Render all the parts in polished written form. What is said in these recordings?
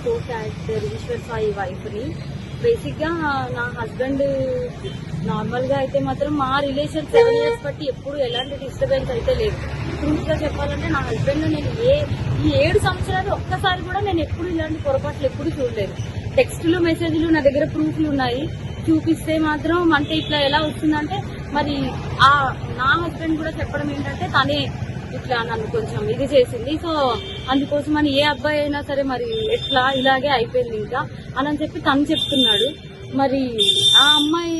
కో character Eshwar Sai wife ని. Basic గా నా హస్బెండ్ నార్మల్ గా అయితే మాత్రం మా రిలేషన్ 7 years బట్టి ఎప్పుడు ఎలాంటి డిస్టర్బెన్స్ అయితే లేదు. ట్రూత్ గా చెప్పాలంటే నా హస్బెండ్ నేను ఈ 7 సంవత్సరాలు ఒక్కసారి కూడా నేను ఎప్పుడు ఇలాంటి పొరపాట్లు ఎప్పుడు చూడలేదు. టెక్స్టులు మెసేజ్లు నా దగ్గర ప్రూఫ్లు ఉన్నాయి. చూపిస్తే మాత్రం అంటే ఇట్లా ఎలా వస్తుందంటే మరి నా హస్బెండ్ కూడా చెప్పడం ఏంటంటే తనే ఇట్లా నన్ను కొంచెం ఇది చేసింది. సో అందుకోసం అని ఏ అబ్బాయి అయినా సరే మరి ఎట్లా ఇలాగే అయిపోయింది ఇంకా అని చెప్పి తను చెప్తున్నాడు. మరి ఆ అమ్మాయి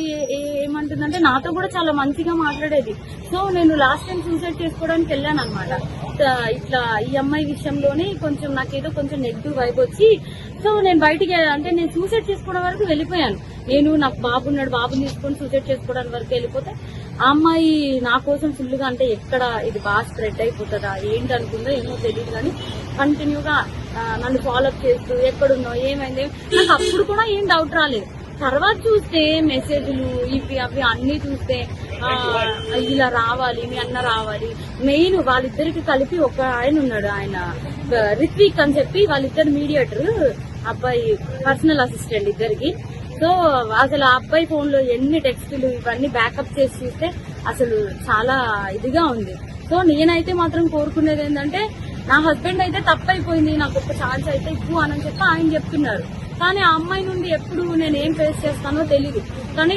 ఏమంటుందంటే నాతో కూడా చాలా మంచిగా మాట్లాడేది. సో నేను లాస్ట్ టైం సూసైడ్ చేసుకోవడానికి వెళ్ళాను అనమాట. ఇట్లా ఈ అమ్మాయి విషయంలోనే కొంచెం నాకేదో కొంచెం నెగిటివ్ వైబ్ వచ్చి సో నేను బయటికి అంటే నేను సూసైడ్ చేసుకోవడం వరకు వెళ్ళిపోయాను. నేను నాకు బాబున్నాడు, బాబుని తీసుకొని సూసైడ్ చేసుకోవడానికి వరకు వెళ్ళిపోతే ఆ అమ్మాయి నా కోసం ఫుల్ గా అంటే ఎక్కడ ఇది బాగా స్ప్రెడ్ అయిపోతుందా ఏంటి అనుకుందో ఏమో తెలియదు కానీ కంటిన్యూగా నన్ను ఫాలోఅప్ చేస్తూ ఎక్కడున్నావు ఏమైంది నాకు అప్పుడు కూడా ఏం డౌట్ రాలేదు. తర్వాత చూస్తే మెసేజ్లు ఇవి అవి అన్ని చూస్తే ఇలా రావాలి మీ అన్న రావాలి. మెయిన్ వాళ్ళిద్దరికి కలిపి ఒక ఆయన ఉన్నాడు, ఆయన రిత్విక్ అని చెప్పి వాళ్ళిద్దరు మీడియేటర్, అబ్బాయి పర్సనల్ అసిస్టెంట్ ఇద్దరికి. సో అసలు ఆ అబ్బాయి ఫోన్ లో ఎన్ని టెక్స్టులు ఇవన్నీ బ్యాకప్ చేసి చూస్తే అసలు చాలా ఇదిగా ఉంది. సో నేనైతే మాత్రం కోరుకునేది ఏంటంటే నా హస్బెండ్ అయితే తప్పైపోయింది, నాకు ఒక ఛాన్స్ అయితే ఇవ్వు అని చెప్పి ఆయన చెప్తున్నారు. కానీ ఆ అమ్మాయి నుండి ఎప్పుడు నేను ఏం ఫేస్ చేస్తానో తెలియదు. కానీ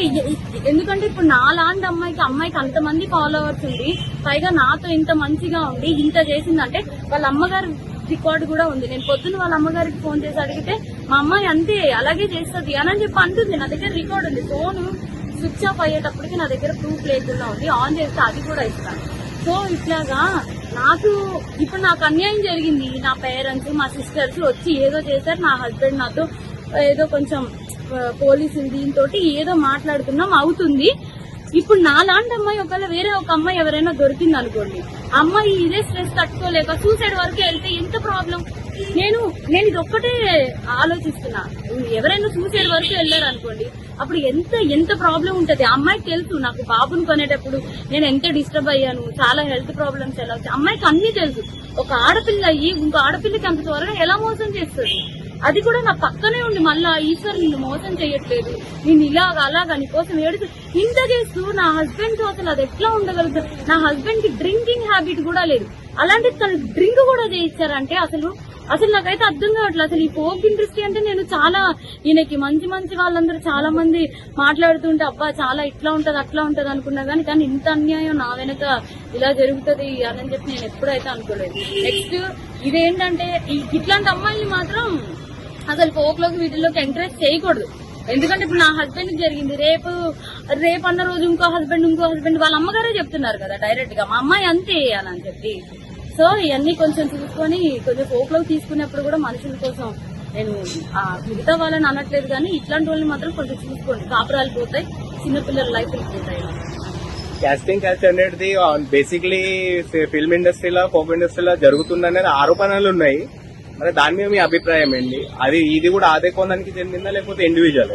ఎందుకంటే ఇప్పుడు నాలాంటి అమ్మాయికి అంతమంది ఫాలోవర్స్ ఉంది, పైగా నాతో ఇంత మంచిగా ఉండి ఇంత చేసిందంటే వాళ్ళ అమ్మగారు రికార్డు కూడా ఉంది. నేను పొద్దున్న వాళ్ళ అమ్మగారికి ఫోన్ చేసి అడిగితే మా అమ్మాయి అంతే అలాగే చేస్తుంది అని చెప్పి అంటుంది. నా దగ్గర రికార్డు ఉంది. ఫోన్ స్విచ్ ఆఫ్ అయ్యేటప్పటికి నా దగ్గర ప్రూఫ్ లేకుండా ఉంది, ఆన్ చేస్తే అది కూడా ఇస్తాను. సో ఇట్లాగా ఇప్పుడు నాకు అన్యాయం జరిగింది. నా పేరెంట్స్ మా సిస్టర్స్ వచ్చి ఏదో చేశారు. నా హస్బెండ్ నాతో ఏదో కొంచెం పోలీసులు దీంతో ఏదో మాట్లాడుతున్నాం అవుతుంది. ఇప్పుడు నాలాంటి అమ్మాయి ఒకవేళ వేరే ఒక అమ్మాయి ఎవరైనా దొరికింది అనుకోండి, అమ్మాయి ఇదే స్ట్రెస్ తట్టుకోలేక సూసైడ్ వరకు వెళ్తే ఎంత ప్రాబ్లం. నేను ఇది ఒక్కటే ఆలోచిస్తున్నా, ఎవరైనా సూసైడ్ వరకు వెళ్ళారు అనుకోండి అప్పుడు ఎంత ప్రాబ్లం ఉంటది. ఆ అమ్మాయికి తెలుసు నాకు బాబుని కొనేటప్పుడు నేను ఎంత డిస్టర్బ్ అయ్యాను, చాలా హెల్త్ ప్రాబ్లమ్స్ ఎలా వచ్చాయి అమ్మాయికి అన్ని తెలుసు. ఒక ఆడపిల్ల అయ్యి ఇంకో ఆడపిల్లకి అంత త్వరగా ఎలా మోసం చేస్తుంది. అది కూడా నా పక్కనే ఉండి మళ్ళా ఈశ్వర్ నిన్ను మోసం చేయట్లేదు, నేను అలాగా నీకోసం ఏడుతూ ఇంత చేస్తూ నా హస్బెండ్ తో అసలు అది ఎట్లా ఉండగలుగుతుంది. నా హస్బెండ్ కి డ్రింకింగ్ హ్యాబిట్ కూడా లేదు, అలాంటి తను డ్రింక్ కూడా చేయించారంటే అసలు నాకైతే అర్థం కావట్లేదు. అసలు ఈ ఫోక్ ఇండస్ట్రీ అంటే నేను చాలా ఈయనకి మంచి వాళ్ళందరూ చాలా మంది మాట్లాడుతుంటే అబ్బా చాలా ఇట్లా ఉంటది అట్లా ఉంటది అనుకున్నా కానీ ఇంత అన్యాయం నా వెనక ఇలా జరుగుతుంది అని చెప్పి నేను ఎప్పుడైతే అనుకోలేదు. నెక్స్ట్ ఇదేంటంటే ఇట్లాంటి అమ్మాయిని మాత్రం అసలు ఫోక్ లోకి వీటిలోకి ఎంకరేజ్ చేయకూడదు. ఎందుకంటే ఇప్పుడు నా హస్బెండ్ కి జరిగింది, రేపు అన్న రోజు ఇంకో హస్బెండ్ వాళ్ళ అమ్మగారే చెప్తున్నారు కదా డైరెక్ట్ గా మా అమ్మాయి అంతే అని చెప్పి. సో ఇవన్నీ కొంచెం చూసుకొని కొంచెం ఫోక్ లోకి తీసుకునేప్పుడు కూడా మనుషుల కోసం నేను మిగతా వాళ్ళని అనట్లేదు కానీ ఇట్లాంటి వాళ్ళని మాత్రం కొంచెం చూసుకోండి, కాపురాలు పోతాయి, చిన్నపిల్లల లైఫ్ పోతాయి. క్యాస్టింగ్ కల్చర్ అనేది బేసిక్లీ ఫిల్మ్ ఇండస్ట్రీలో ఫోక్ ఇండస్ట్రీలో జరుగుతుందనేది ఆరోపణలు ఉన్నాయి. మరి దాని మీద మీ అభిప్రాయం ఏంటి? ఇది కూడా అదే కోణానికి చెందిందా లేకపోతే ఇండివిజువల్?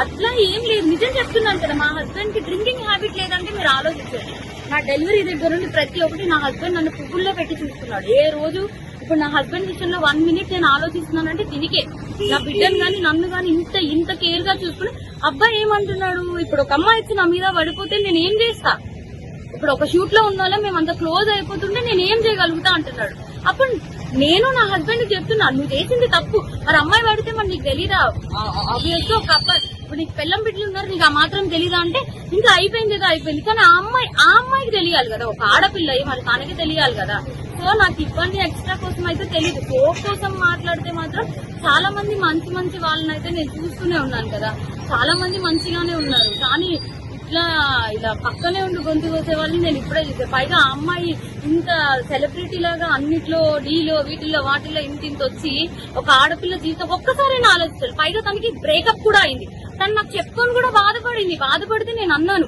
అట్లా ఏం లేదు, నిజం చెప్తున్నాను కదా. మా హస్బెండ్ కి డ్రింకింగ్ హ్యాబిట్ లేదంటే మీరు ఆలోచించండి. నా డెలివరీ దగ్గర నుండి ప్రతి ఒక్కటి నా హస్బెండ్ నన్ను పువ్వుల్లో పెట్టి చూస్తున్నాడు. ఏ రోజు ఇప్పుడు నా హస్బెండ్ విషయంలో 1 minute నేను ఆలోచిస్తున్నానంటే తిరిగే నా బిడ్డను గాని నన్ను గాని ఇంత కేర్ గా చూసుకుని అబ్బాయి ఏమంటున్నాడు, ఇప్పుడు ఒక అమ్మాయి వచ్చి నా మీద పడిపోతే నేను ఏం చేస్తా, ఇప్పుడు ఒక షూట్ లో ఉన్న మేము అంత క్లోజ్ అయిపోతుంటే నేను ఏం చేయగలుగుతా అంటున్నాడు. అప్పుడు నేను నా హస్బెండ్ చెప్తున్నా నువ్వు చేసింది తప్పు, మరి అమ్మాయి పడితే మరి నీకు తెలీదా, ఆబ్వియస్ గా ఒక అబ్బాయి ఇప్పుడు నీకు పెళ్ళం బిడ్డలు ఉన్నారు నీకు ఆ మాత్రం తెలీదా అంటే ఇంకా అయిపోయింది. కానీ ఆ అమ్మాయికి తెలియాలి కదా, ఒక ఆడపిల్ల మరి తనకి తెలియాలి కదా. సో నాకు ఇబ్బంది ఎక్స్ట్రా కోసం అయితే తెలియదు. ఫోక్ కోసం మాట్లాడితే మాత్రం చాలా మంది మంచి వాళ్ళని అయితే నేను చూస్తూనే ఉన్నాను కదా, చాలా మంది మంచిగానే ఉన్నారు. కానీ ఇలా పక్కనే ఉండి గొంతు కోసే వాళ్ళని నేను ఇప్పుడే చూసే. పైగా ఆ అమ్మాయి ఇంత సెలబ్రిటీ లాగా అన్నిట్లో డీలో వీటిల్లో వాటిల్లో ఇంత వచ్చి ఒక ఆడపిల్ల జీవితం ఒక్కసారైనా ఆలోచిస్తారు. పైగా తనకి బ్రేకప్ కూడా అయింది. తను నాకు చెప్పుకొని కూడా బాధపడితే నేను అన్నాను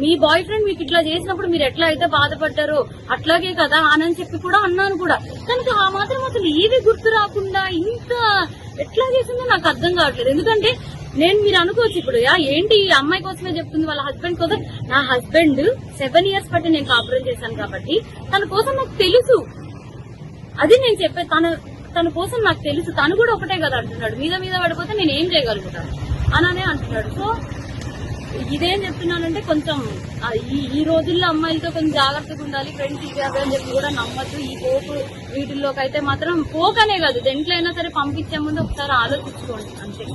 మీ బాయ్ ఫ్రెండ్ మీకు ఇట్లా చేసినప్పుడు మీరు ఎట్లా అయితే బాధపడ్డారో అట్లాగే కదా అని చెప్పి కూడా అన్నాను కూడా. తనకి ఆ మాత్రం అసలు ఏది గుర్తు రాకుండా ఇంత ఎట్లా చేసిందో నాకు అర్థం కావట్లేదు. ఎందుకంటే మీరు అనుకోవచ్చు ఇప్పుడు ఏంటి ఈ అమ్మాయి కోసమే చెప్తుంది వాళ్ళ హస్బెండ్ కోసం. నా హస్బెండ్ 7 years బట్టి నేను కాపురం చేశాను కాబట్టి తన కోసం నాకు తెలుసు. అది నేను చెప్పే తన కోసం నాకు తెలుసు, తను కూడా ఒకటే కదా అంటున్నాడు, మీద మీద పడిపోతే నేను ఏం చేయగలుగుతాను అననే అంటున్నాడు. సో ఇదేం చెప్తున్నానంటే కొంచెం ఈ రోజుల్లో అమ్మాయిలతో కొంచెం జాగ్రత్తగా ఉండాలి, ఫ్రెండ్స్ ఇవి అవి అని చెప్పి కూడా నమ్మద్దు. ఈ పోకు వీటిల్లోకి అయితే మాత్రం పోకనే కాదు, దేంట్లో అయినా సరే పంపించే ముందు ఒకసారి ఆలోచించుకోండి అంతే.